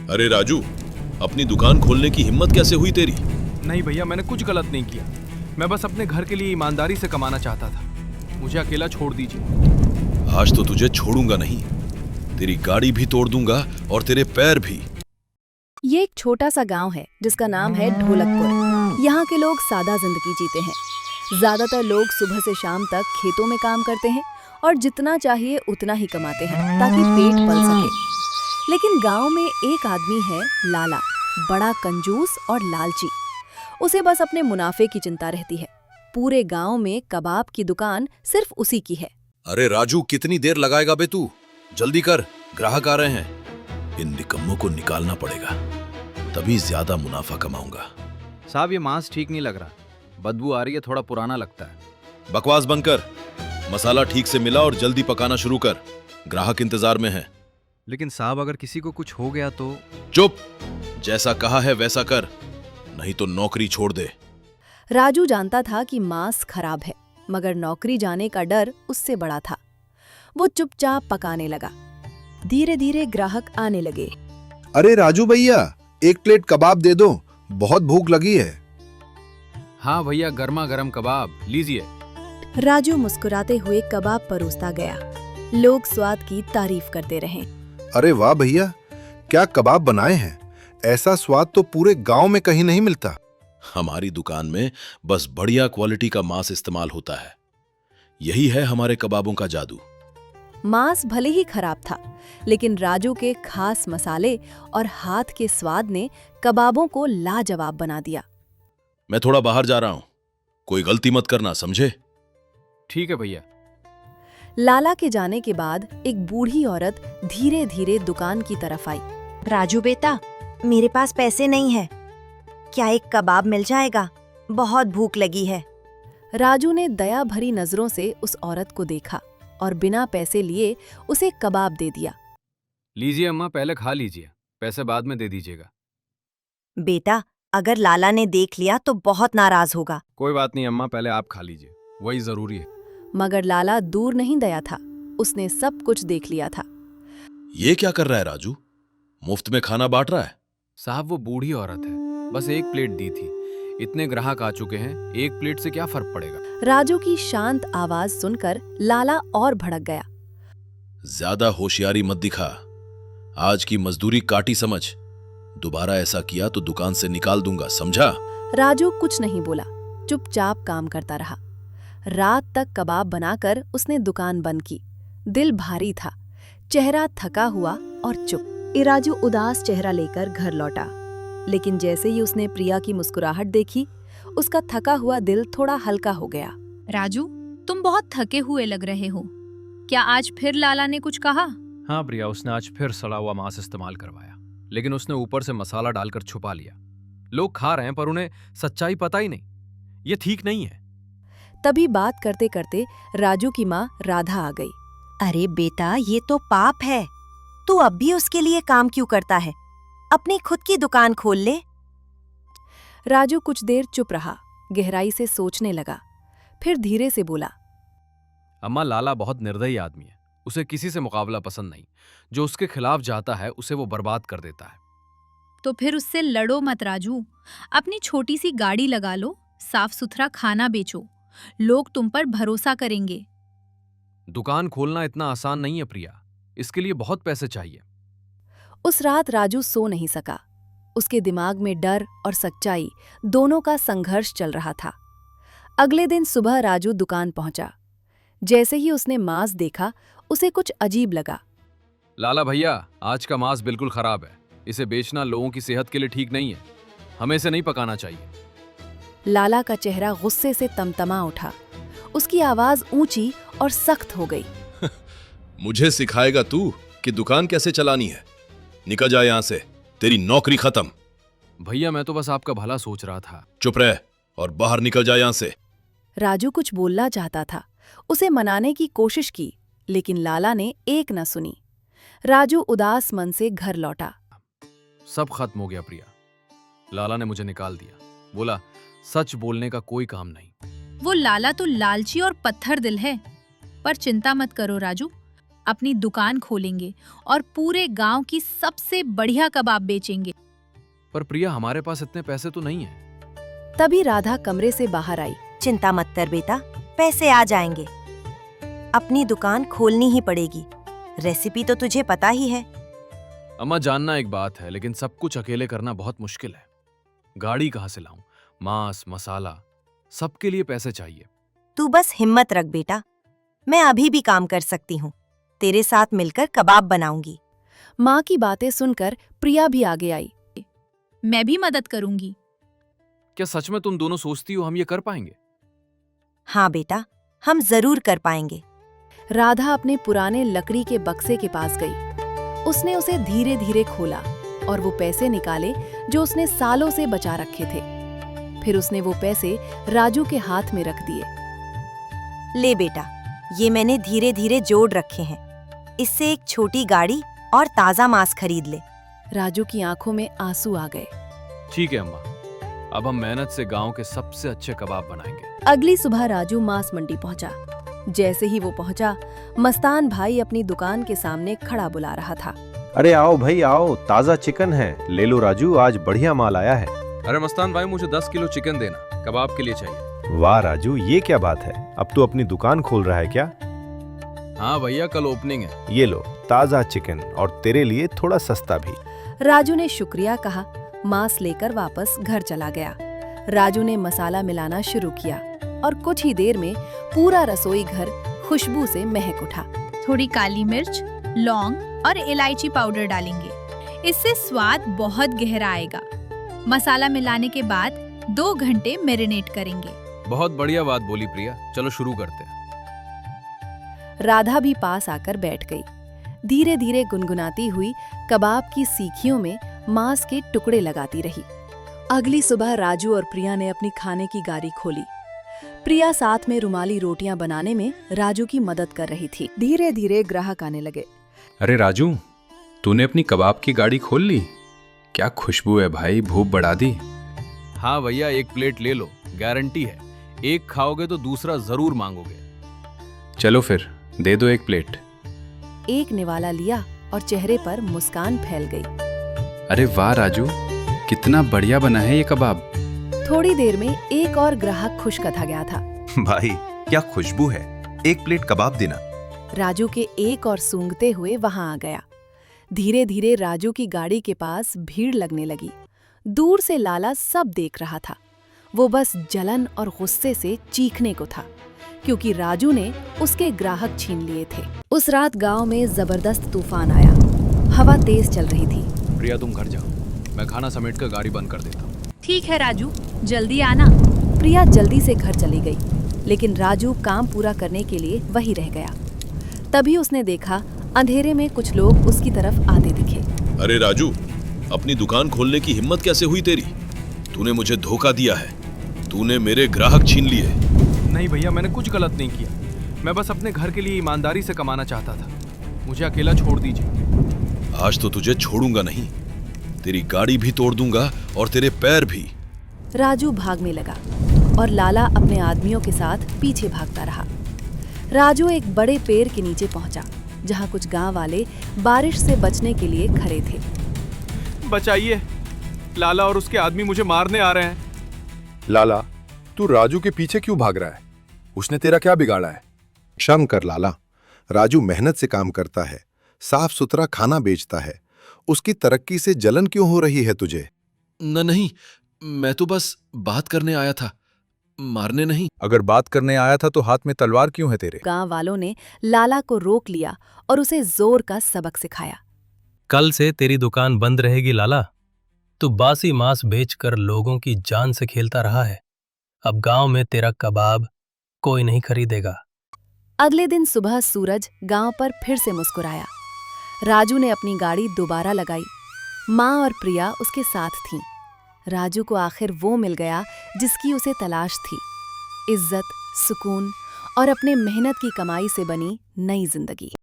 अरे राजू, अपनी दुकान खोलने की हिम्मत कैसे हुई तेरी? नहीं भैया, मैंने कुछ गलत नहीं किया। मैं बस अपने घर के लिए ईमानदारी से कमाना चाहता था। मुझे अकेला छोड़ दीजिए। आज तो तुझे छोड़ूंगा नहीं, तेरी गाड़ी भी तोड़ दूंगा और तेरे पैर भी। ये एक छोटा सा गांव है जिसका नाम है ढोलकपुर। यहाँ के लोग सादा जिंदगी जीते हैं। ज्यादातर लोग सुबह से शाम तक खेतों में काम करते हैं और जितना चाहिए उतना ही कमाते हैं ताकि पेट पल सके। लेकिन गांव में एक आदमी है, लाला, बड़ा कंजूस और लालची। उसे बस अपने मुनाफे की चिंता रहती है। पूरे गांव में कबाब की दुकान सिर्फ उसी की है। अरे राजू, कितनी देर लगाएगा बे तू? जल्दी कर, ग्राहक आ रहे हैं। इन निकम्मों को निकालना पड़ेगा, तभी ज्यादा मुनाफा कमाऊंगा। साहब, ये मांस ठीक नहीं लग रहा, बदबू आ रही है, थोड़ा पुराना लगता है। बकवास बंद कर, मसाला ठीक से मिला और जल्दी पकाना शुरू कर, ग्राहक इंतजार में है। लेकिन साहब, अगर किसी को कुछ हो गया तो? चुप, जैसा कहा है वैसा कर, नहीं तो नौकरी छोड़ दे। राजू जानता था कि मांस खराब है, मगर नौकरी जाने का डर उससे बड़ा था। वो चुपचाप पकाने लगा। धीरे धीरे ग्राहक आने लगे। अरे राजू भैया, एक प्लेट कबाब दे दो, बहुत भूख लगी है। हाँ भैया, गर्मा गर्म कबाब लीजिए। राजू मुस्कुराते हुए कबाब परोसता गया। लोग स्वाद की तारीफ करते रहे। अरे वाह भैया, क्या कबाब बनाए हैं, ऐसा स्वाद तो पूरे गांव में कहीं नहीं मिलता। हमारी दुकान में बस बढ़िया क्वालिटी का मांस इस्तेमाल होता है, यही है हमारे कबाबों का जादू। मांस भले ही खराब था, लेकिन राजू के खास मसाले और हाथ के स्वाद ने कबाबों को लाजवाब बना दिया। मैं थोड़ा बाहर जा रहा हूं, कोई गलती मत करना, समझे? ठीक है भैया। लाला के जाने के बाद एक बूढ़ी औरत धीरे धीरे दुकान की तरफ आई। राजू बेटा, मेरे पास पैसे नहीं है, क्या एक कबाब मिल जाएगा? बहुत भूख लगी है। राजू ने दया भरी नजरों से उस औरत को देखा और बिना पैसे लिए उसे कबाब दे दिया। लीजिए अम्मा, पहले खा लीजिए, पैसे बाद में दे दीजिएगा। बेटा, अगर लाला ने देख लिया तो बहुत नाराज होगा। कोई बात नहीं अम्मा, पहले आप खा लीजिए, वही जरूरी है। मगर लाला दूर नहीं गया था, उसने सब कुछ देख लिया था। ये क्या कर रहा है राजू? मुफ्त में खाना बांट रहा है? साहब, वो बूढ़ी औरत है, बस एक प्लेट दी थी। इतने ग्राहक आ चुके हैं, एक प्लेट से क्या फर्क पड़ेगा? राजू की शांत आवाज सुनकर लाला और भड़क गया। ज्यादा होशियारी मत दिखा, आज की मजदूरी काटी समझ। दोबारा ऐसा किया तो दुकान से निकाल दूंगा, समझा? राजू कुछ नहीं बोला, चुपचाप काम करता रहा। रात तक कबाब बनाकर उसने दुकान बंद की। दिल भारी था, चेहरा थका हुआ और चुप। राजू उदास चेहरा लेकर घर लौटा, लेकिन जैसे ही उसने प्रिया की मुस्कुराहट देखी, उसका थका हुआ दिल थोड़ा हल्का हो गया। राजू, तुम बहुत थके हुए लग रहे हो, क्या आज फिर लाला ने कुछ कहा? हाँ प्रिया, उसने आज फिर सड़ा हुआ मांस इस्तेमाल करवाया, लेकिन उसने ऊपर से मसाला डालकर छुपा लिया। लोग खा रहे हैं पर उन्हें सच्चाई पता ही नहीं। ये ठीक नहीं है। तभी बात करते करते राजू की माँ राधा आ गई। अरे बेटा, ये तो पाप है, तू अब भी उसके लिए काम क्यों करता है? अपनी खुद की दुकान खोल ले। राजू कुछ देर चुप रहा, गहराई से सोचने लगा, फिर धीरे से बोला। अम्मा, लाला बहुत निर्दयी आदमी है, उसे किसी से मुकाबला पसंद नहीं। जो उसके खिलाफ जाता है उसे वो बर्बाद कर देता है। तो फिर उससे लड़ो मत राजू, अपनी छोटी सी गाड़ी लगा लो, साफ सुथरा खाना बेचो, लोग तुम पर भरोसा करेंगे। दुकान खोलना इतना आसान नहीं है प्रिया, इसके लिए बहुत पैसे चाहिए। उस रात राजू सो नहीं सका। उसके दिमाग में डर और सच्चाई दोनों का संघर्ष चल रहा था। अगले दिन सुबह राजू दुकान पहुंचा। जैसे ही उसने मांस देखा, उसे कुछ अजीब लगा। लाला भैया, आज का मांस बिल्कुल खराब है, इसे बेचना लोगों की सेहत के लिए ठीक नहीं है, हमें इसे नहीं पकाना चाहिए। लाला का चेहरा गुस्से से तमतमा उठा। उसकी आवाज ऊंची और सख्त हो गई। मुझे सिखाएगा तू कि दुकान कैसे चलानी है? निकल जा यहां से, तेरी नौकरी खत्म। भैया, मैं तो बस आपका भला सोच रहा था। चुप रह और बाहर निकल जा यहां से। राजू कुछ बोलना चाहता था, उसे मनाने की कोशिश की, लेकिन लाला ने एक न सुनी। राजू उदास मन से घर लौटा। सब खत्म हो गया प्रिया, लाला ने मुझे निकाल दिया, बोला सच बोलने का कोई काम नहीं। वो लाला तो लालची और पत्थर दिल है, पर चिंता मत करो राजू, अपनी दुकान खोलेंगे और पूरे गांव की सबसे बढ़िया कबाब बेचेंगे। पर प्रिया, हमारे पास इतने पैसे तो नहीं है। तभी राधा कमरे से बाहर आई। चिंता मत कर बेटा, पैसे आ जाएंगे। अपनी दुकान खोलनी ही पड़ेगी। रेसिपी तो तुझे पता ही है। अम्मा, जानना एक बात है, लेकिन सब कुछ अकेले करना बहुत मुश्किल है। गाड़ी कहाँ से लाऊं? मांस, मसाला, सबके लिए पैसे चाहिए। तू बस हिम्मत रख बेटा, मैं अभी भी काम कर सकती हूँ। तेरे साथ मिलकर कबाब बनाऊंगी। माँ की बातें सुनकर प्रिया भी आगे आई। मैं भी मदद करूंगी। क्या सच में तुम दोनों सोचती हो हम ये कर पाएंगे? हाँ बेटा, हम जरूर कर पाएंगे। राधा अपने पुराने लकड़ी के बक्से के पास गई। उसने उसे धीरे धीरे खोला और वो पैसे निकाले जो उसने सालों से बचा रखे थे। फिर उसने वो पैसे राजू के हाथ में रख दिए। ले बेटा, ये मैंने धीरे धीरे जोड़ रखे हैं। इससे एक छोटी गाड़ी और ताजा मांस खरीद ले। राजू की आंखों में आंसू आ गए। ठीक है अम्मा, अब हम मेहनत से गांव के सबसे अच्छे कबाब बनाएंगे। अगली सुबह राजू मांस मंडी पहुंचा। जैसे ही वो पहुंचा, मस्तान भाई अपनी दुकान के सामने खड़ा बुला रहा था। अरे आओ भाई आओ, ताजा चिकन है, ले लो राजू, आज बढ़िया माल आया है। अरे मस्तान भाई, मुझे 10 किलो चिकन देना, कबाब के लिए चाहिए। वाह राजू, ये क्या बात है, अब तू अपनी दुकान खोल रहा है क्या? हाँ भैया, कल ओपनिंग है। ये लो ताजा चिकन, और तेरे लिए थोड़ा सस्ता भी। राजू ने शुक्रिया कहा, मांस लेकर वापस घर चला गया। राजू ने मसाला मिलाना शुरू किया और कुछ ही देर में पूरा रसोई घर खुशबू से महक उठा। थोड़ी काली मिर्च, लौंग और इलायची पाउडर डालेंगे। इससे स्वाद बहुत गहरा आएगा। मसाला मिलाने के बाद 2 घंटे मैरिनेट करेंगे। बहुत बढ़िया बात बोली प्रिया, चलो शुरू करते हैं। राधा भी पास आकर बैठ गई। धीरे धीरे गुनगुनाती हुई कबाब की सीखियों में मांस के टुकड़े लगाती रही। अगली सुबह राजू और प्रिया ने अपनी खाने की गाड़ी खोली। प्रिया साथ में रुमाली रोटियां बनाने में राजू की मदद कर रही थी। धीरे धीरे ग्राहक आने लगे। अरे राजू, तूने अपनी कबाब की गाड़ी खोल ली? क्या खुशबू है भाई, भूख बढ़ा दी। हाँ भैया, 1 प्लेट ले लो, गारंटी है। एक खाओगे तो दूसरा जरूर मांगोगे। चलो फिर, दे दो 1 प्लेट। एक निवाला लिया और चेहरे पर मुस्कान फैल गई। अरे वाह राजू, कितना बढ़िया बना है ये कबाब। थोड़ी देर में एक और ग्राहक खुश कथा गया था। भाई, क्या खुशबू है, 1 प्लेट कबाब देना। राजू के एक और सूंघते हुए वहां आ गया। धीरे धीरे राजू की गाड़ी के पास भीड़ लगने लगी। दूर से लाला सब देख रहा था। वो बस जलन और गुस्से से चीखने को था, क्योंकि राजू ने उसके ग्राहक छीन लिए थे। उस रात गांव में जबरदस्त तूफान आया। हवा तेज चल रही थी। प्रिया, तुम घर जाओ, मैं खाना समेट कर गाड़ी बंद कर देता हूँ। ठीक है राजू, जल्दी आना। प्रिया जल्दी से घर चली गई, लेकिन राजू काम पूरा करने के लिए वहीं रह गया। तभी उसने देखा अंधेरे में कुछ लोग उसकी तरफ आते दिखे। अरे राजू, अपनी दुकान खोलने की हिम्मत कैसे हुई तेरी? तूने मुझे धोखा दिया है, तूने मेरे ग्राहक छीन लिए। नहीं भैया, मैंने कुछ गलत नहीं किया। मैं बस अपने घर के लिए ईमानदारी से कमाना चाहता था। मुझे अकेला छोड़ दीजिए। आज तो तुझे छोड़ूंगा नहीं, तेरी गाड़ी भी तोड़ दूंगा और तेरे पैर भी। राजू भागने लगा और लाला अपने आदमियों के साथ पीछे भागता रहा। राजू एक बड़े पेड़ के नीचे पहुंचा, जहां कुछ गांव वाले बारिश से बचने के लिए खड़े थे। बचाइए, लाला और उसके आदमी मुझे मारने आ रहे हैं। लाला, तू राजू के पीछे क्यों भाग रहा है? उसने तेरा क्या बिगाड़ा है? शर्म कर लाला, राजू मेहनत से काम करता है, साफ सुथरा खाना बेचता है। उसकी तरक्की से जलन क्यों हो रही है तुझे? नहीं, मैं तो बस बात करने आया था, मारने नहीं। अगर बात करने आया था तो हाथ में तलवार क्यों है तेरे? गांव वालों ने लाला को रोक लिया और उसे जोर का सबक सिखाया। कल से तेरी दुकान बंद रहेगी लाला। तू बासी मांस बेचकर लोगों की जान से खेलता रहा है। अब गांव में तेरा कबाब कोई नहीं खरीदेगा। अगले दिन सुबह सूरज गांव पर फिर से मुस्कुराया। राजू ने अपनी गाड़ी दोबारा लगाई। माँ और प्रिया उसके साथ थीं। राजू को आखिर वो मिल गया जिसकी उसे तलाश थी, इज्जत, सुकून और अपने मेहनत की कमाई से बनी नई जिंदगी।